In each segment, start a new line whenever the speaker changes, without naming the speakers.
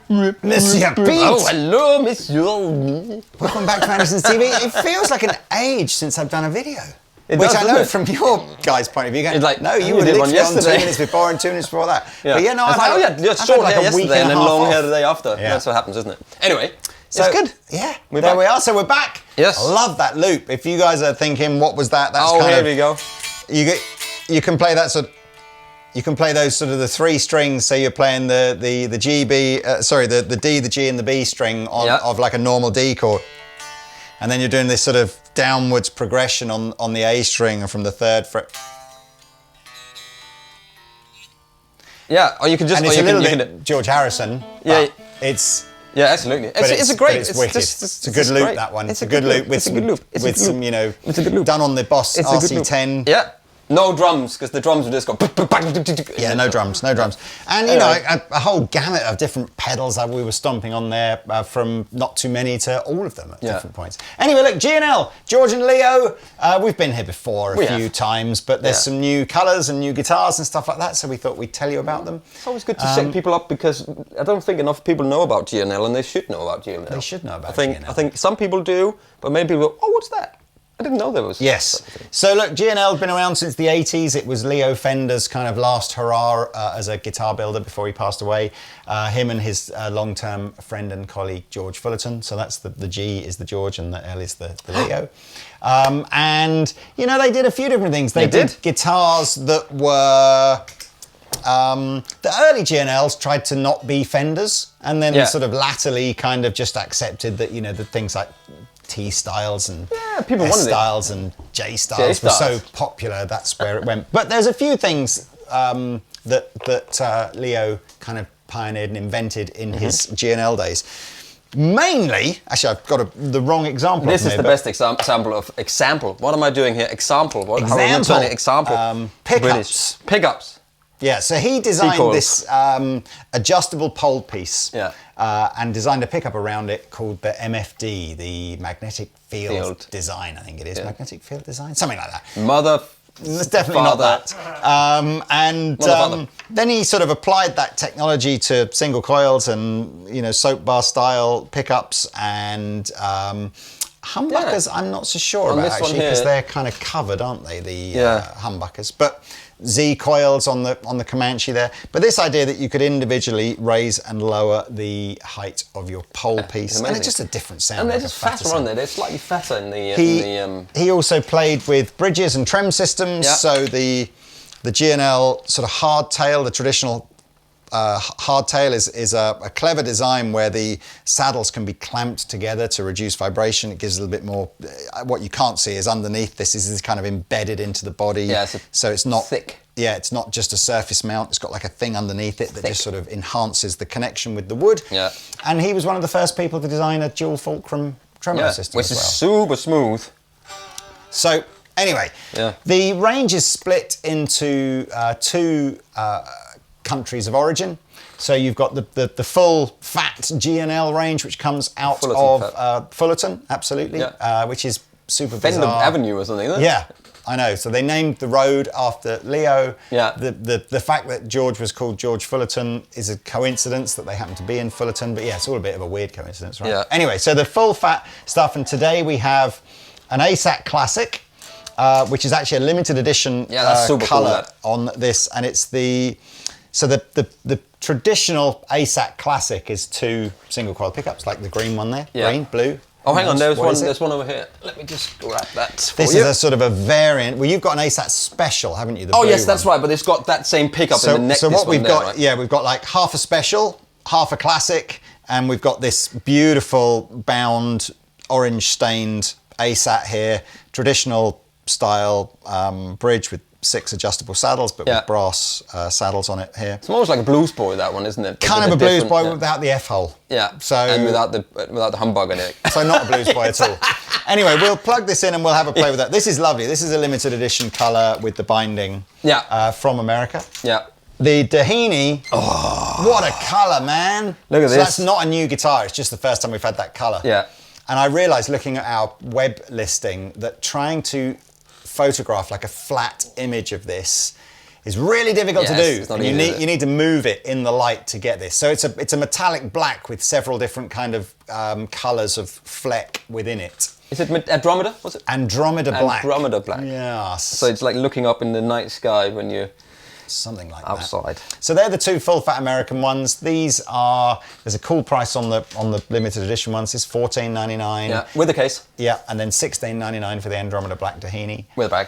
Monsieur Pete.
Oh, hello, Monsieur.
Welcome back to Andertons TV. It feels like an age since I've done a video.
It
Which
does,
I know
doesn't
from your guys' point of view. Going,
It's like,
no, you
you
were
did one
literally on 2
yesterday.
minutes before and 2 minutes before that.
Yeah.
But yeah, no,
it's like,
I've
you're
had
short
like
hair
a week
yesterday and then
a half
long hair
off.
the day after.
Yeah.
That's what happens, isn't it? Anyway,
So,
it's good.
Yeah,
We're
there
back.
we are. So we're back.
Yes.
I love that loop. If you guys are thinking, what was that? That's
Oh,
kind
here
of,
we go.
You can play that sort. You can play those sort of the 3 strings. So you're playing the G, B, the D, the G, and the B string of like a normal D chord, and then you're doing this sort of downwards progression on the A string from the 3rd fret.
Yeah, or you can just.
And it's
or you
a little
can,
bit George Harrison.
Yeah.
It's.
Yeah, absolutely. It's great.
It's wicked. It's a good loop,
great.
that one.
It's
a good loop with some, you know, done on the Boss RC10.
Yeah. No drums, because the drums would just go.
Yeah, no drums. And, you know, a whole gamut of different pedals that we were stomping on there from not too many to all of them at different points. Anyway, look, G&L, George and Leo, we've been here before a few times, but there's some new colours and new guitars and stuff like that, so we thought we'd tell you about them.
It's always good to shake people up, because I don't think enough people know about G&L, and they should know about G&L.
They should know about G&L.
I think some people do, but many people go, oh, what's that? I didn't know there was.
Yes. So look, G&L has been around since the 80s. It was Leo Fender's kind of last hurrah as a guitar builder before he passed away. Him and his long-term friend and colleague, George Fullerton. So that's the G is the George and the L is the Leo. And, you know, they did a few different things. They did guitars that were... the early G&Ls tried to not be Fenders, and then sort of latterly kind of just accepted that, you know, the things like T styles and
people
S
wanted
styles and J styles were so popular, that's where it went. But there's a few things that Leo kind of pioneered and invented in his G&L days. Mainly, actually, I've got the wrong example.
This is the best example of example. What am I doing here? Example. What?
Example.
Example.
Pickups.
Pickups.
Yeah, so he designed this adjustable pole piece and designed a pickup around it called the MFD, the Magnetic Field Design, I think it is. Yeah. Magnetic Field Design? Something like that. It's definitely not that. Then he sort of applied that technology to single coils and, you know, soap bar style pickups and humbuckers. I'm not so sure about actually, because they're kind of covered, aren't they? The humbuckers, but Z coils on the Commanche there. But this idea that you could individually raise and lower the height of your pole piece, and it's just a different sound.
And they're just fatter, aren't they? They're slightly fatter in the.
He also played with bridges and trem systems. So the G&L sort of hardtail, the traditional hardtail is a clever design where the saddles can be clamped together to reduce vibration. It gives a little bit more. What you can't see is underneath this is kind of embedded into the body. Yeah, so it's not
thick.
Yeah, it's not just a surface mount. It's got like a thing underneath it that just sort of enhances the connection with the wood. Yeah. And he was one of the first people to design a dual fulcrum tremolo system
which is super smooth.
So anyway, the range is split into two countries of origin. So you've got the full fat G&L range, which comes out of Fullerton, absolutely, which is super bizarre.
Fender Avenue or something, isn't it?
Yeah, I know. So they named the road after Leo.
Yeah.
The fact that George was called George Fullerton is a coincidence that they happen to be in Fullerton, but yeah, it's all a bit of a weird coincidence, right? Yeah. Anyway, so the full fat stuff, and today we have an ASAT Classic, which is actually a limited edition colour on this, and it's the traditional ASAT Classic is 2 single coil pickups, like the green one there, green, blue.
Oh, hang on, there's one over here. Let me just grab that.
This is a sort of a variant. Well, you've got an ASAT Special, haven't you?
Oh, yes, that's right, but it's got that same pickup in the neck.
So what we've got, we've got like half a Special, half a Classic, and we've got this beautiful bound, orange stained ASAT here, traditional style bridge with 6 adjustable saddles, but with brass saddles on it here.
It's almost like a Blues Boy, that one, isn't it?
Kind of a Blues Boy without the F-hole.
Yeah,
so,
and without the humbug in it.
So not a Blues Boy at all. Anyway, we'll plug this in and we'll have a play with that. This is lovely. This is a limited edition colour with the binding from America. Yeah. The Doheny, what a colour, man.
Look at this.
That's not a new guitar, it's just the first time we've had that colour.
Yeah.
And I realised looking at our web listing that trying to photograph like a flat image of this is really difficult to do.
It's not
And
easy, is it?
you need to move it in the light to get this. So it's a metallic black with several different kind of colours of fleck within it.
Is it Andromeda? Was it?
Andromeda black.
Andromeda black.
Yes.
So it's like looking up in the night sky when you're
something like
outside.
that. So they're the two full fat American ones. These are, there's a cool price on the limited edition ones. It's $14.99.
Yeah, with the case.
Yeah, and then $16.99 for the Andromeda Black Doheny.
With a bag.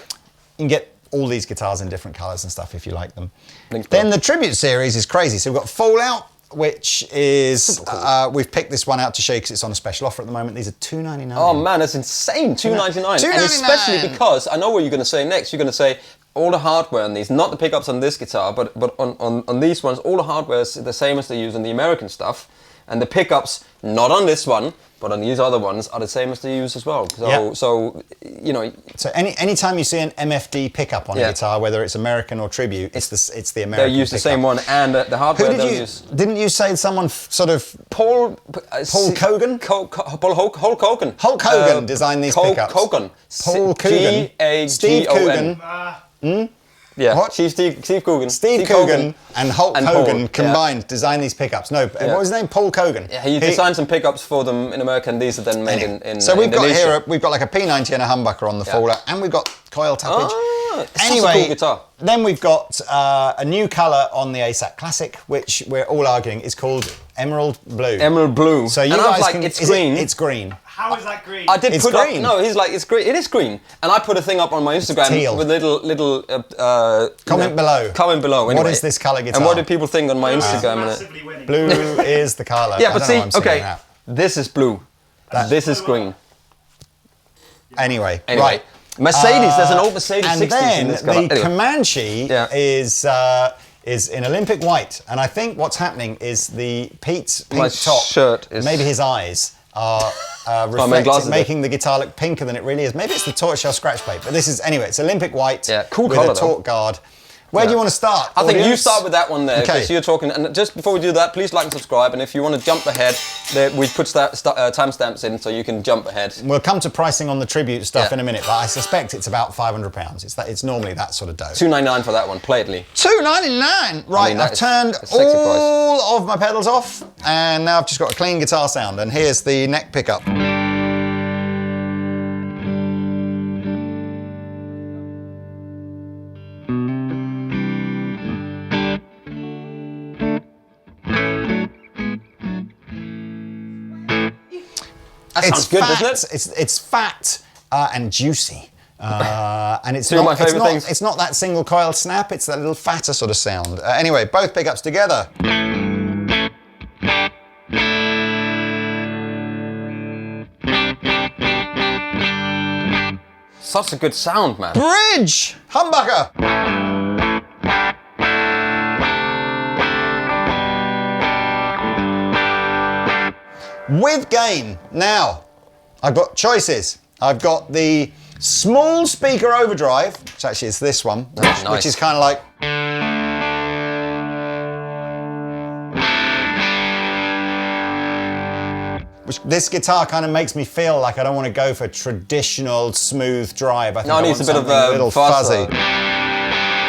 You can get all these guitars in different colours and stuff if you like them.
Links
Then
below.
the Tribute series is crazy. So we've got Fallout, which is, we've picked this one out to show you because it's on a special offer at the moment. These are $2.99.
Oh man, that's insane, $2.99.
$2.99.
And especially because, I know what you're going to say next. You're going to say, all the hardware on these, not the pickups on this guitar, but on these ones, all the hardware is the same as they use on the American stuff. And the pickups, not on this one, but on these other ones, are the same as they use as well. So,
Yeah.
so you know.
So anytime you see an MFD pickup on a guitar, whether it's American or Tribute, it's the American
They use the
pickup.
same one, and the hardware
Who
they'll
did you,
use.
didn't you say someone sort of...
Paul
Kogan?
Hulk Hogan.
Hulk Hogan designed these pickups.
Hogan.
Paul Coogan. Steve
G-A-G-O-N.
Coogan.
Yeah,
What?
Steve Coogan.
Steve Coogan and Hulk
and
Hogan
Paul, yeah.
combined designed these pickups. No, what was his name? Paul Coogan.
Yeah, he designed some pickups for them in America, and these are then made in
So we've got
Indonesia.
here, we've got like a P90 and a humbucker on the Fallout, and we've got coil tappage.
It's such a cool guitar.
Then we've got a new colour on the ASAT Classic, which we're all arguing is called Emerald Blue.
Emerald blue.
So you
and
guys
I was like,
can,
it's
is
green.
it's green.
How is that green?
I did
It's
put
green.
up. No, he's like, it's green. It is green. And I put a thing up on my Instagram
teal.
with little
Comment below.
Comment below. Anyway.
What is this colour guitar?
And what do people think on my Instagram?
Massively winning.
Blue is the colour.
Yeah,
I
but
don't
see,
know why I'm saying
okay,
that.
this is blue. This is green.
Anyway,
Anyway,
right.
Mercedes. There's an old Mercedes
And
60s
then
in this colour.
the Commanche
Yeah.
is in Olympic white, and I think what's happening is the Pete's pink
My
top,
shirt is-
maybe his eyes are
my
reflecting,
glasses
making the guitar look pinker than it really is. Maybe it's the tortoiseshell scratch plate, but this is anyway. It's Olympic white
Yeah, cool
with
colour,
a torque guard. Where do you want to start?
I think you
audience?
start with that one there,
Okay.
because you're talking. And just before we do that, please like and subscribe. And if you want to jump ahead, we put timestamps in so you can jump ahead.
We'll come to pricing on the tribute stuff
Yeah.
in a minute, but I suspect it's about £500. It's normally that sort of dough.
$2.99 for that one, plately.
$2.99. Right,
that
I've
is
turned
a sexy price.
all of my pedals off, and now I've just got a clean guitar sound. And here's the neck pickup.
That sounds good,
fat,
doesn't it?
It's fat and juicy. And it's
Two of
not,
my
it's,
favourite
not,
things.
it's not that single coil snap, it's that little fatter sort of sound. Anyway, both pickups together.
Such a good sound, man.
Bridge! Humbucker! With gain. Now, I've got choices. I've got the small speaker overdrive, which actually is this one,
Nice.
which is kind of like... This guitar kind of makes me feel like I don't want to go for traditional smooth drive. I think
No, it
I
needs
want
a bit of
something a little
fuzzy.
fuzzy.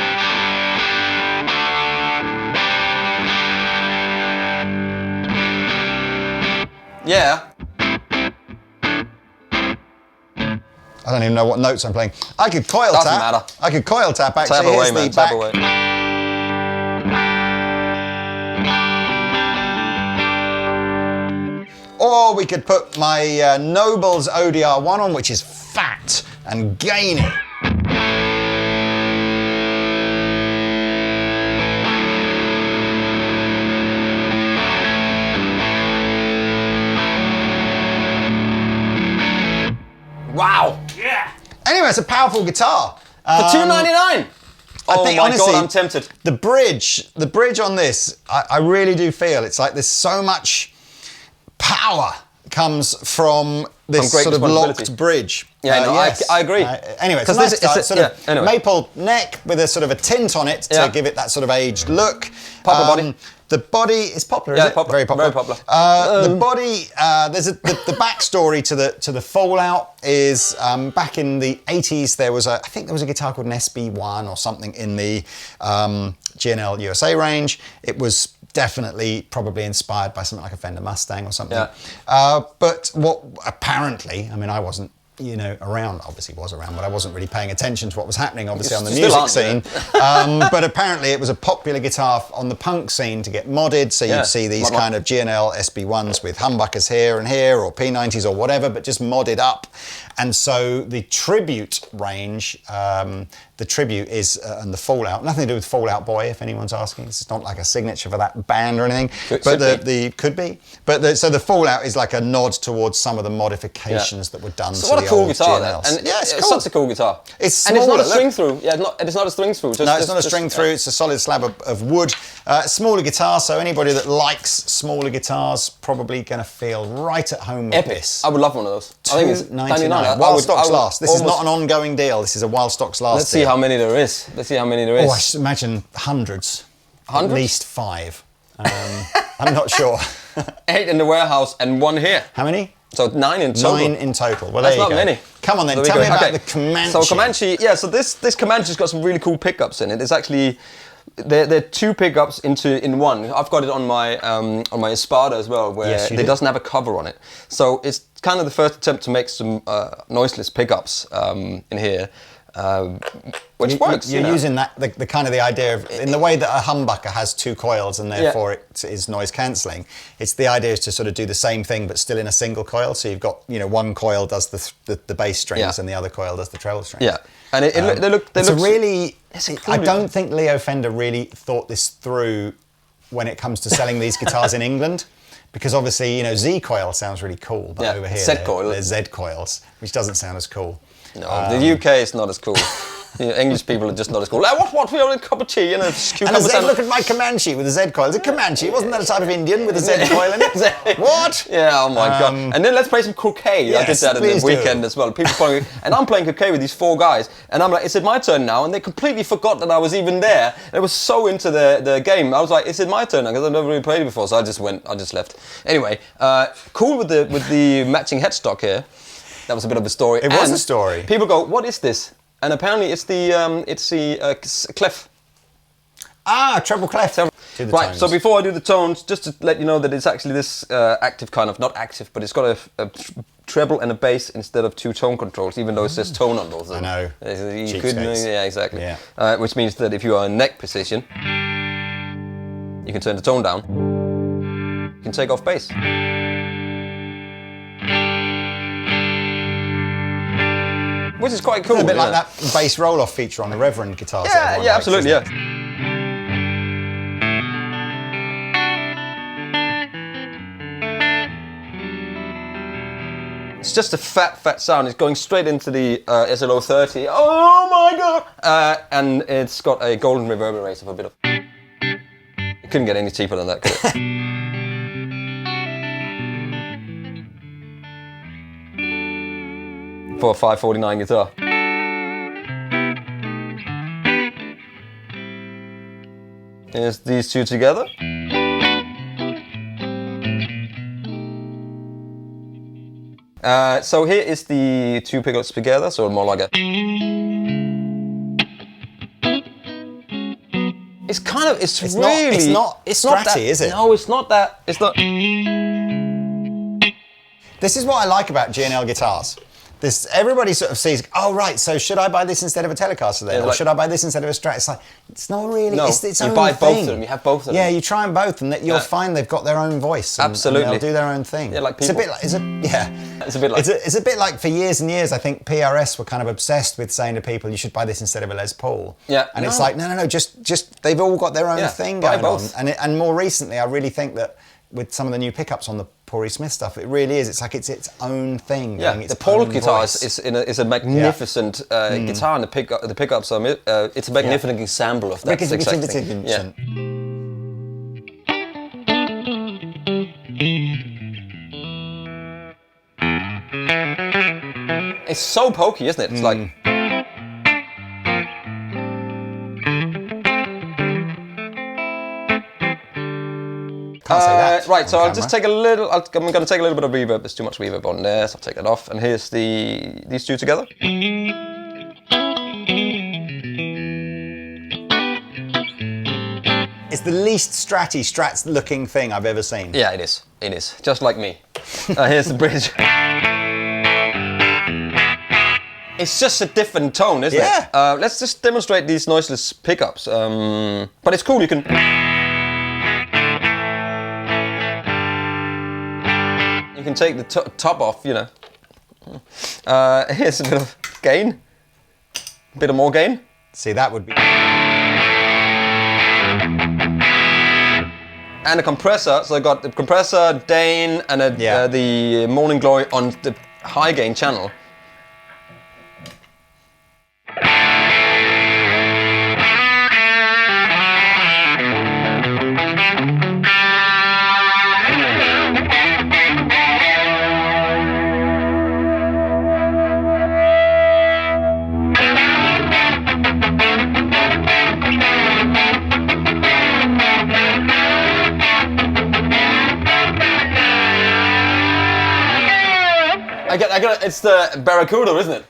Yeah.
I don't even know what notes I'm playing. I could coil
Doesn't
tap.
matter.
I could coil tap actually.
Tap away,
Here's
man.
the
Tap
back.
away.
Or we could put my Nobles ODR1 on, which is fat and gainy.
Wow.
Yeah.
Anyway, it's a powerful guitar.
For $2.99. Oh
think,
my
honestly,
God, I'm tempted.
The bridge on this, I really do feel it's like there's so much power comes from this
From great
sort of
responsibility.
locked bridge.
Yeah, no,
yes.
I agree.
Anyway, it's a
'Cause
nice
this-
guitar.
it's a-
It's sort of
yeah, anyway.
maple neck with a sort of a tint on it to
Yeah.
give it that sort of aged look.
Papa body.
The body is popular,
Yeah,
is it?
popular.
Very popular.
Very popular.
The body, there's the backstory to the Fallout is back in the 80s. I think there was a guitar called an SB1 or something in the G&L USA range. It was definitely probably inspired by something like a Fender Mustang or something.
Yeah.
But what apparently, I mean, I wasn't around, obviously was around, but I wasn't really paying attention to what was happening, obviously, on the music scene. But apparently it was a popular guitar on the punk scene to get modded, so you'd see these kind of G&L SB1s with humbuckers here and here, or P90s or whatever, but just modded up. And so the Tribute range, the Tribute is, and the Fallout, nothing to do with Fallout Boy, if anyone's asking. It's not like a signature for that band or anything. Could be. But so the Fallout is like a nod towards some of the modifications that were done to the old
cool guitar,
G&Ls.
and it's cool. Such a cool guitar.
It's smaller,
and it's not a string through. Yeah, it's not a string through.
It's not a string through. It's a solid slab of wood. Smaller guitar, so anybody that likes smaller guitars probably going to feel right at home with this.
I would love one of those. I think it's
$2.99. While stocks last. This is not an ongoing deal. This is a while stocks last.
Let's see how many there is.
Oh, I should imagine hundreds. At least 5. I'm not sure.
8 in the warehouse and 1 here.
How many?
So 9 in total.
9 in total. Well,
that's
there you
not
go.
many.
Come on then, tell me about the Commanche.
So Commanche, so this Comanche's got some really cool pickups in it. It's actually, they're 2 pickups in one. I've got it on my Espada as well, where it doesn't have a cover on it. So it's kind of the first attempt to make some noiseless pickups in here. Which works.
You're using that the kind of the idea of, in the way that a humbucker has 2 coils and therefore it is noise cancelling. It's the idea is to sort of do the same thing but still in a single coil. So you've got one coil does the bass strings and the other coil does the treble strings.
Yeah, and they look.
I don't think Leo Fender really thought this through when it comes to selling these guitars in England. Because obviously, Z coil sounds really cool, but over here they're Z coils, which doesn't sound as cool.
No, the UK is not as cool. English people are just not as cool. What we have a cup of tea and a cucumber
sandwich. Look at my Comanche with a Z coil. Is it Comanche? Wasn't that a type of Indian with a Z coil in it? What?
Yeah, oh my God. And then let's play some croquet. I did that in the weekend as well. People playing, and I'm playing croquet with these 4 guys. And I'm like, is it my turn now? And they completely forgot that I was even there. They were so into the game. I was like, is it my turn now? Because I've never really played it before. So I just left. Anyway, cool with the matching headstock here. That was a bit of a story.
It was a story.
People go, what is this? And apparently it's the clef.
Treble clef.
Right, so before I do the tones, just to let you know that it's actually this active kind of, not active, but it's got a treble and a bass instead of 2 tone controls, even though it says tone on both of them.
I know.
Yeah, exactly.
Yeah.
Which means that if you are in neck position, you can turn the tone down. You can take off bass. Which is quite cool.
It's a bit like that bass roll-off feature on the Reverend guitars.
Yeah, absolutely, It's just a fat sound. It's going straight into the SLO 30. Oh my God! And it's got a golden reverberator for a bit of. It couldn't get any cheaper than that, could it? For a 549 guitar. Here's these 2 together. So here is the 2 pickups together, so more like a. It's kind of, it's really.
It's not scratchy, is it?
No, it's not that. It's not.
This is what I like about G&L guitars. Everybody sort of sees, oh right, so should I buy this instead of a Telecaster then? Or should I buy this instead of a Strat? It's like, it's not really, it's its own thing.
You buy both of them, you have both of them.
Yeah, you try them both and you'll find they've got their own voice. And,
absolutely.
And they'll do their own thing.
Yeah, like people.
It's a bit like for years and years, I think PRS were kind of obsessed with saying to people, you should buy this instead of a Les Paul.
Yeah.
And it's like, no, just, they've all got their own thing going on. And more recently, I really think that with some of the new pickups on the Pori Smith stuff, it really is. It's like it's its own thing.
Yeah, the Paul guitar is a magnificent guitar, and the pickups are it's a magnificent ensemble of that exact thing. Yeah. It's so pokey, isn't it? It's like.
Can't say that.
Right, so
on
I'll just
camera.
take a little. I'm going to take a little bit of reverb. There's too much reverb on there, so I'll take that off. And here's these two together.
It's the least Strats looking thing I've ever seen.
Yeah, it is. It is. Just like me. Here's the bridge. It's just a different tone, isn't it? Let's just demonstrate these noiseless pickups. But it's cool. You can. You can take the top off, you know. Here's a bit of gain. A bit of more gain.
See, that would be...
And a compressor. So I got the compressor, Dane, and the Morning Glory on the high gain channel. I got it's the Barracuda, isn't it?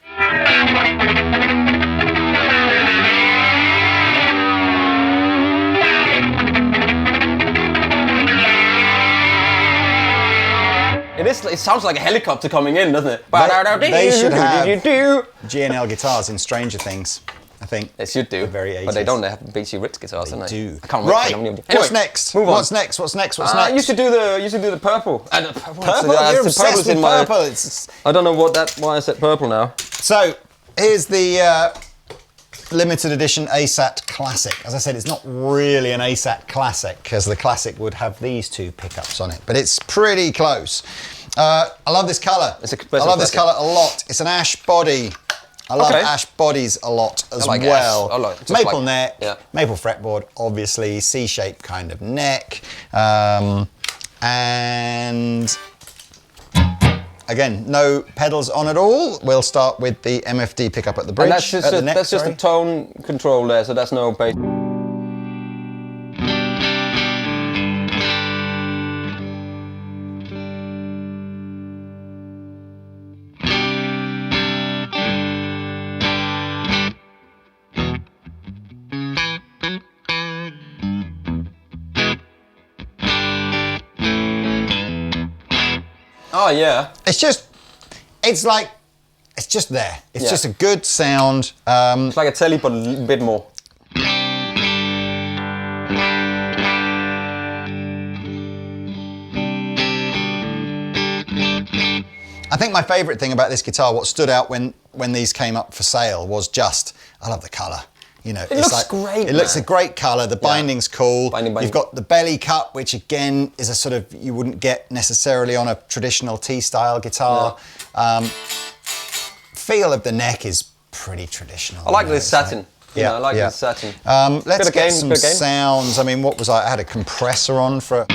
It sounds like a helicopter coming in, doesn't it?
They should have G&L guitars in Stranger Things, I think.
They should do.
Very 80s.
But they don't. They have BC Ritz guitars, don't they?
Do.
I can't
right.
Anyway,
What's next?
Move on.
What's next? What's next? What's next?
You should do the purple.
Purple? You're obsessed with purple.
I don't know why I said purple now.
So, here's the limited edition ASAT Classic. As I said, it's not really an ASAT Classic, because the Classic would have these two pickups on it, but it's pretty close. I love this colour. I love this colour a lot. It's an ash body. I love ash bodies a lot as well. Maple neck, maple fretboard, obviously, C-shaped kind of neck, and again, no pedals on at all. We'll start with the MFD pickup at the bridge.
And that's just a tone control there, so that's no bass. Oh yeah.
It's just there. It's just a good sound.
It's like a telly, but a bit more.
I think my favourite thing about this guitar, what stood out when these came up for sale, was I love the colour. You know,
it looks great.
It looks a great colour. The binding's cool.
Binding.
You've got the belly cut, which again is a sort of you wouldn't get necessarily on a traditional T-style guitar. Feel of the neck is pretty traditional.
I like this satin. I like this satin.
Let's get some sounds. I mean, what was I had a compressor on for.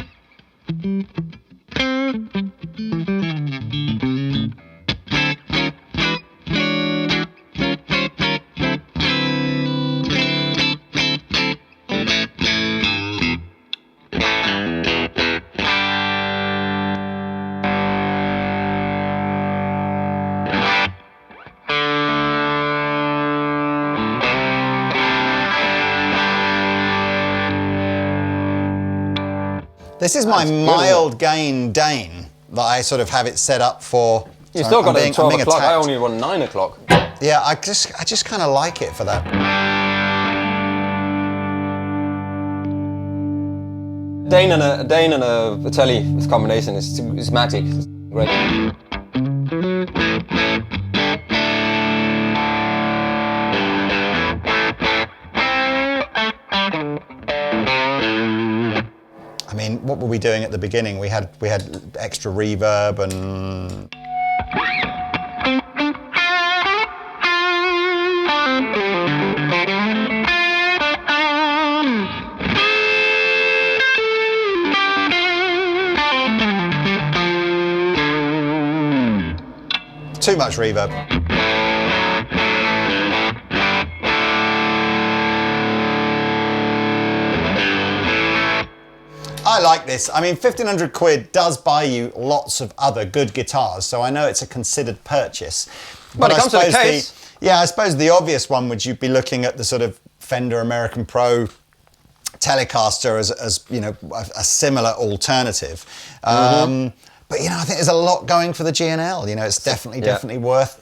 This is my mild gain Dane that I sort of have it set up for.
You still got it at 12 o'clock. I only run 9 o'clock.
Yeah, I just kind of like it for that.
Dane and a telly, this combination is magic. It's great.
I mean, what were we doing at the beginning? We had extra reverb and. Too much reverb. I like this. I mean, 1,500 quid does buy you lots of other good guitars, so I know it's a considered purchase.
But it comes with a case.
I suppose the obvious one would you be looking at the sort of Fender American Pro Telecaster as you know, a similar alternative. But you know, I think there's a lot going for the G&L. You know, it's definitely worth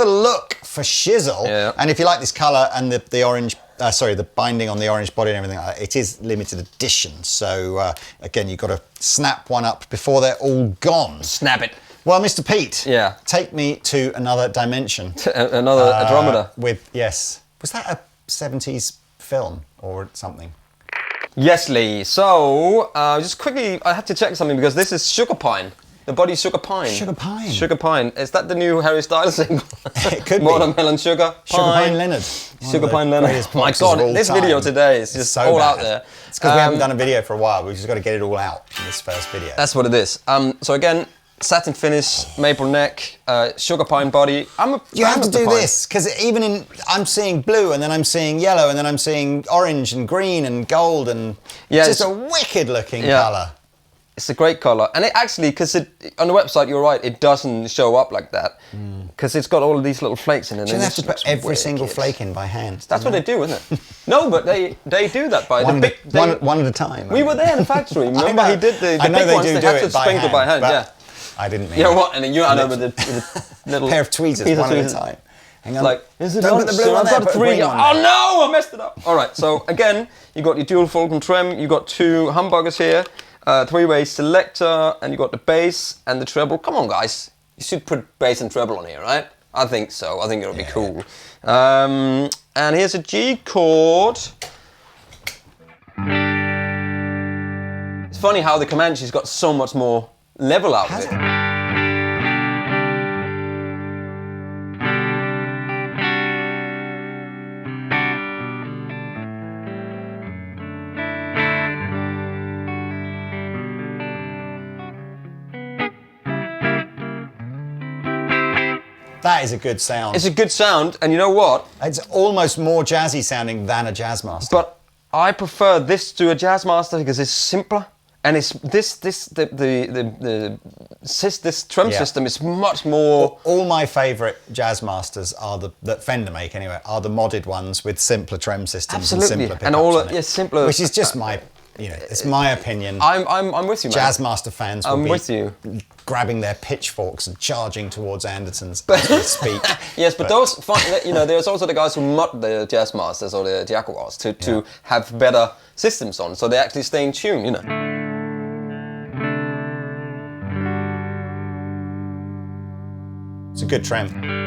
a look for shizzle.
Yeah.
And if you like this colour and the orange, the binding on the orange body and everything like that, it is limited edition. So again, you've got to snap one up before they're all gone.
Snap it.
Well, Mr. Pete,
Yeah.
take me to another dimension.
Another Andromeda.
Was that a 70s film or something?
Yes, Lee. So, just quickly, I had to check something because this is Sugar Pine. The body Sugar Pine.
Sugar Pine.
Sugar Pine. Is that the new Harry Styles single?
It could be.
Watermelon Sugar Pine.
Sugar Pine Leonard.
Sugar Pine Leonard. Oh my God, this video today is just
so
all
bad.
out there.
It's because we haven't done a video for a while. We've just got to get it all out in this first video.
That's what it is. So again, satin finish, maple neck, sugar pine body.
You have to do this because even I'm seeing blue and then I'm seeing yellow and then I'm seeing orange and green and gold and it's just a wicked looking colour.
It's a great colour, and it actually, because on the website, you're right, it doesn't show up like that because it's got all of these little flakes in it.
Do you have to put every single flake in by hand?
That's what they do, isn't it? No, but they do that by
one at a time.
We were there in the factory. Remember, he did the big ones. They had to sprinkle by hand. Yeah.
I didn't mean.
Yeah, what? And then you and I with the little
pair of tweezers, one at a time. Hang on.
Like, is it
Don't put the blue on there,
I've got
put
three.
the green
Oh no, I messed it up. All right, so again, you got your dual Fullerton trim. You got two humbuckers here, three-way selector, and you got the bass and the treble. Come on, guys, you should put bass and treble on here, right? I think so. I think it'll be cool. And here's a G chord. It's funny how the Commanche's got so much more level out of it.
That is a good sound.
It's a good sound, and you know what?
It's almost more jazzy sounding than a Jazzmaster.
But I prefer this to a Jazzmaster because it's simpler, and it's this trim system is much more.
All my favourite Jazzmasters are that Fender make anyway are the modded ones with simpler trem systems and simpler pickups
and all
on it,
simpler.
Which is just my, it's my opinion.
I'm with you, man.
Jazzmaster fans will be
with you.
grabbing their pitchforks and charging towards Andertons as we speak.
Yes, but those, there's also the guys who mod the Jazzmasters or the Jaguars to have better systems on, so they actually stay in tune,
It's a good trem.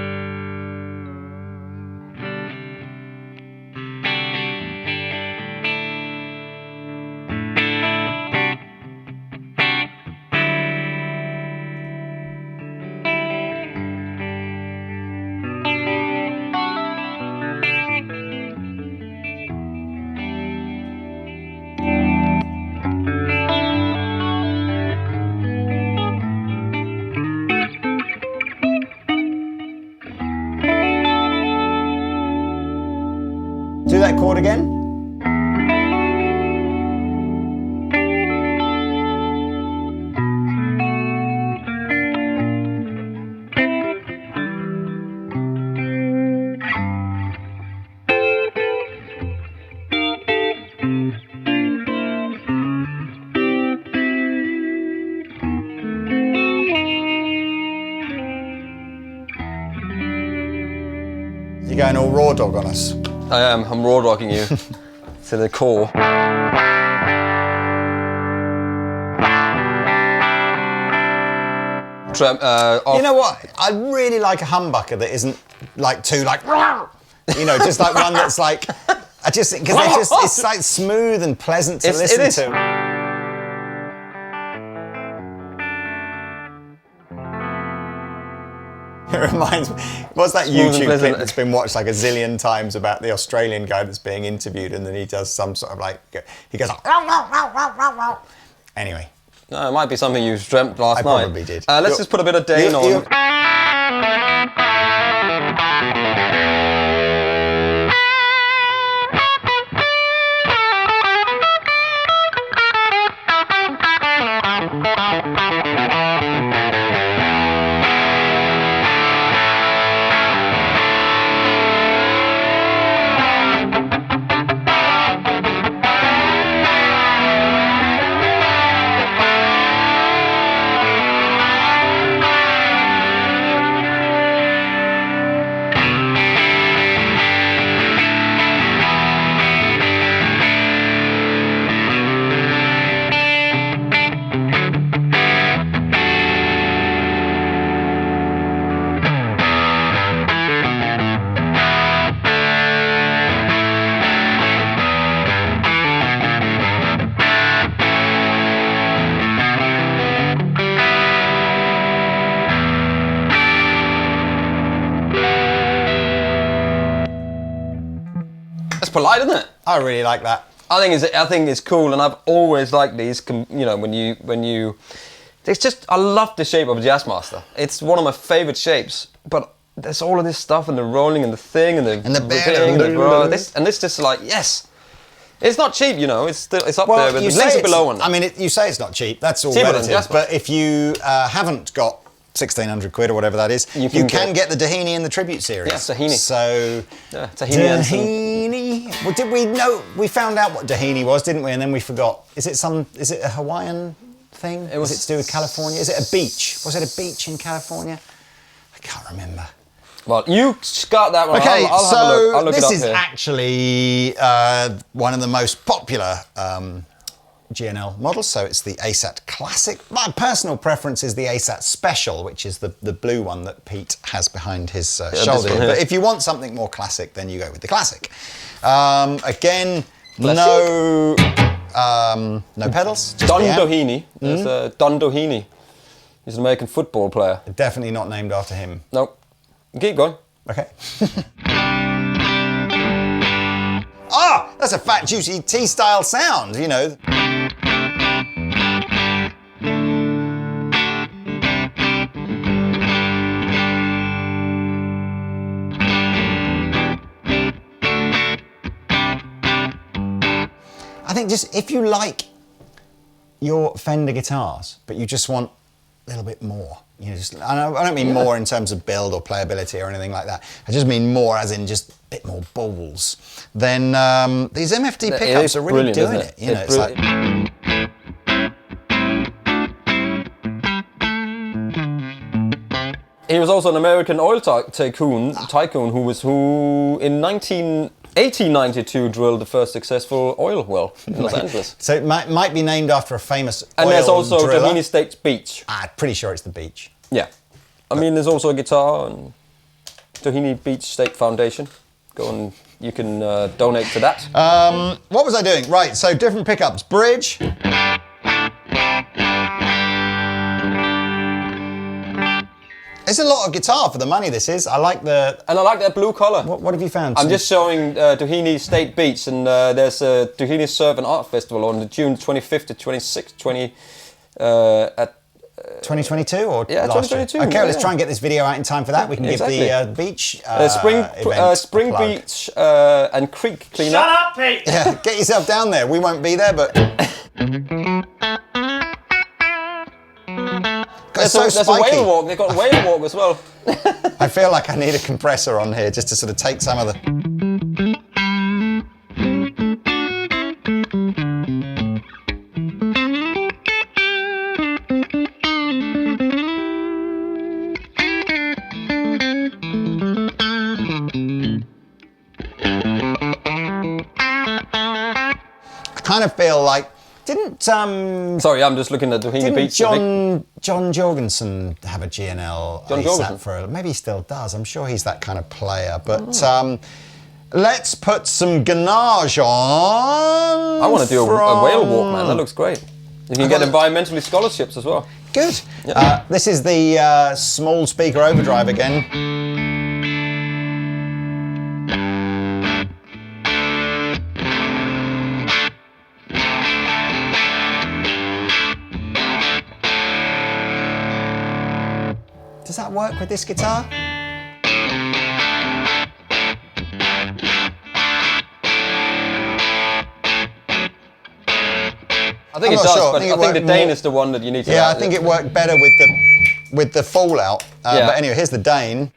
Do that chord again. You're going all raw dog on us.
I am. I'm raw dogging you to the core.
You know what? I really like a humbucker that isn't like just like one that's like because it's like smooth and pleasant to listen to. It reminds me, what's that YouTube clip that's been watched like a zillion times about the Australian guy that's being interviewed and then he does some sort of like, he goes like, anyway.
No, it might be something you dreamt last night.
I probably did.
Let's just put a bit of Dane on. polite, isn't it?
I really like that.
I think it's cool, and I've always liked these. You know, when you, it's just I love the shape of a Jazzmaster. It's one of my favorite shapes. But there's all of this stuff and the rolling and the thing and the
bang,
and this just like yes, it's not cheap. You know, it's up there, but the links are below on that.
I mean, you say it's not cheap. That's all
Cheaper than
relative.
Jazzmaster.
But if you haven't got 1,600 quid or whatever that is, you can get the Doheny in the Tribute series.
Yeah, Doheny.
So,
yeah, Doheny.
Well, did we know? We found out what Doheny was, didn't we? And then we forgot. Is it a Hawaiian thing? Is it to do with California? Is it a beach? Was it a beach in California? I can't remember.
Well, you got that one.
Okay,
I'll have a look. I'll look
this
it up
is
here.
actually one of the most popular G&L models, so it's the ASAT Classic. My personal preference is the ASAT Special, which is the blue one that Pete has behind his shoulder. But if you want something more classic, then you go with the Classic. Again, no pedals. Just
Don
the amp.
Doheny. There's Don Doheny. He's an American football player.
Definitely not named after him.
Nope. Keep going.
Okay. Ah, that's a fat, juicy T-style sound, you know. I think just if you like your Fender guitars, but you just want a little bit more, you know, just I don't mean more in terms of build or playability or anything like that. I just mean more as in just a bit more balls. Then these MFD pickups are really doing it. You know, it's like.
He was also an American oil tycoon who in 1892 drilled the first successful oil well in Los Angeles.
So it might be named after a famous
and
oil
there's also
driller.
Doheny State Beach.
I'm pretty sure it's the beach.
Yeah. I mean, there's also a guitar and Doheny Beach State Foundation. Go and you can donate to that.
What was I doing? Right, so different pickups. Bridge. It's a lot of guitar for the money this is. I like
that blue color.
What have you found?
I'm just showing Doheny State Beach, and there's a Doheny Surf and Art Festival on June 25th to 26th,
2022 or
yeah,
last
2022.
year? Okay,
yeah.
let's try and get this video out in time for that. We can give the beach
Spring
plug.
Beach and Creek cleanup.
Shut up, Pete!
Yeah, get yourself down there. We won't be there, but.
There's a whale walk. They've got a whale walk as well.
I feel like I need a compressor on here just to sort of take some of the. I kind of feel like. Didn't
Sorry, I'm just looking at Doheny Beach.
John Jorgensen have a G&L
John
ASAT
Jorgensen?
for maybe he still does. I'm sure he's that kind of player. But let's put some Ganache on.
I want to do a whale walk, man. That looks great. You can get environmentally scholarships as well.
Good.
Yeah.
This is the small speaker overdrive again. Does that work with this guitar?
I think it does, but I think the Dane is the one that you need to.
Yeah, I think it worked better with the Fallout. But anyway, here's the Dane.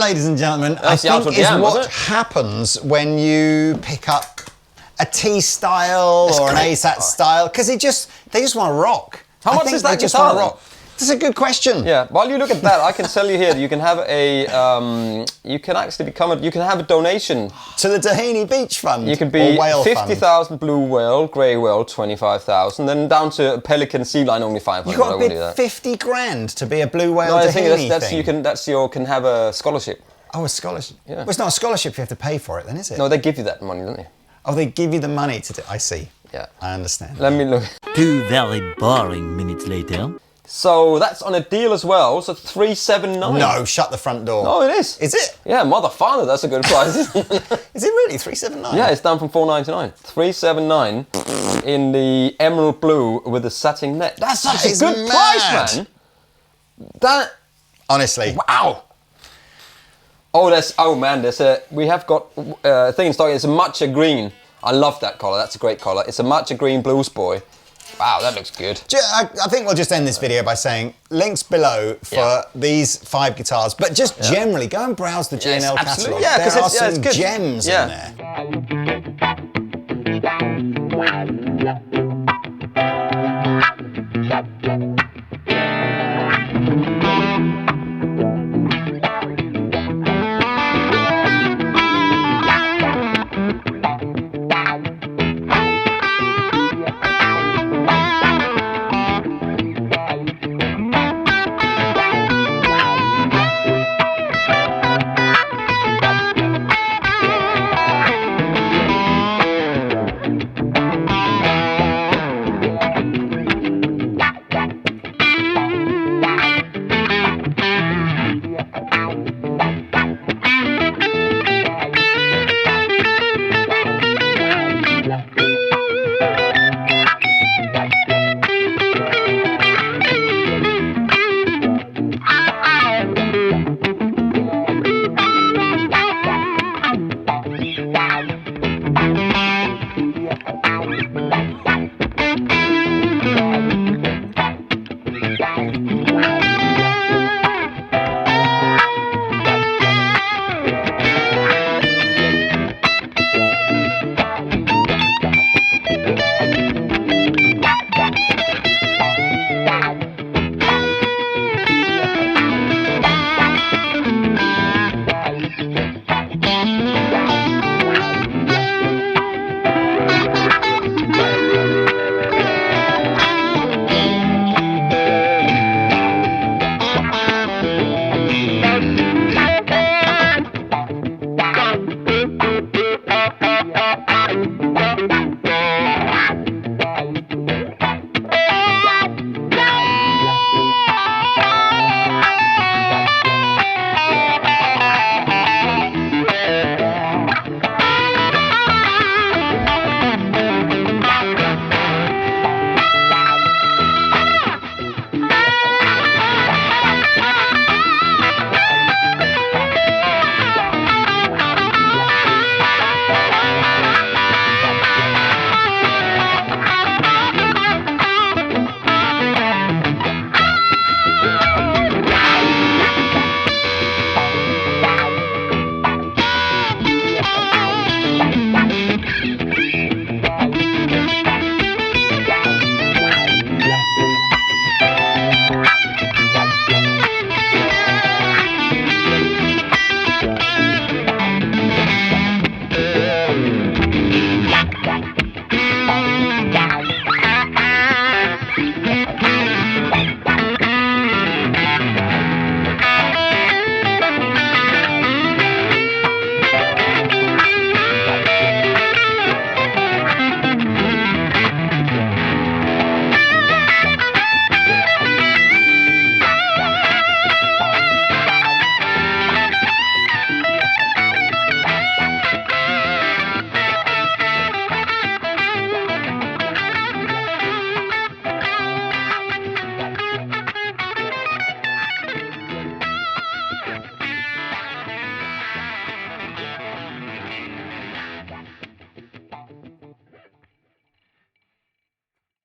ladies and gentlemen,
That's the
I think
Ultra
is
DM,
what
wasn't it?
happens when you pick up a T style or an ASAT style, because they just want to rock.
How much
think
is that
they just
guitar
wanna
then?
rock. That's a good question.
Yeah, while you look at that, I can tell you here that you can have a, you can actually you can have a donation.
To the Doheny Beach Fund.
You could
or
be
whale
50,000 blue whale, grey whale 25,000, then down to pelican sea line only 500.
You got
I
to
wouldn't
bid
do that.
50 grand to be a blue whale
No, I
Doheny
think that's
thing.
you can have a scholarship.
Oh, a scholarship.
Yeah.
Well, it's not a scholarship. You have to pay for it, then, is it?
No, they give you that money, don't they?
Oh, they give you the money to do. I see.
Yeah.
I understand.
Let me look.
2 very boring minutes later.
So that's on a deal as well. So 379.
No, shut the front door.
Oh, it is.
Is it?
Yeah, mother father, that's a good price.
Is it really 379?
Yeah, it's down from 499. 379 in the emerald blue with the satin net. That's such a
is
good
mad.
price, man. That.
Honestly.
Wow. We have got a thing in stock. It's a matcha green. I love that collar. That's a great collar. It's a matcha green blues boy. Wow, that looks good.
I think we'll just end this video by saying links below for these 5 guitars, but just generally go and browse the G&L
absolutely.
catalogue.
Yeah, 'cause
there are
it's
some
good.
gems
Yeah.
in there.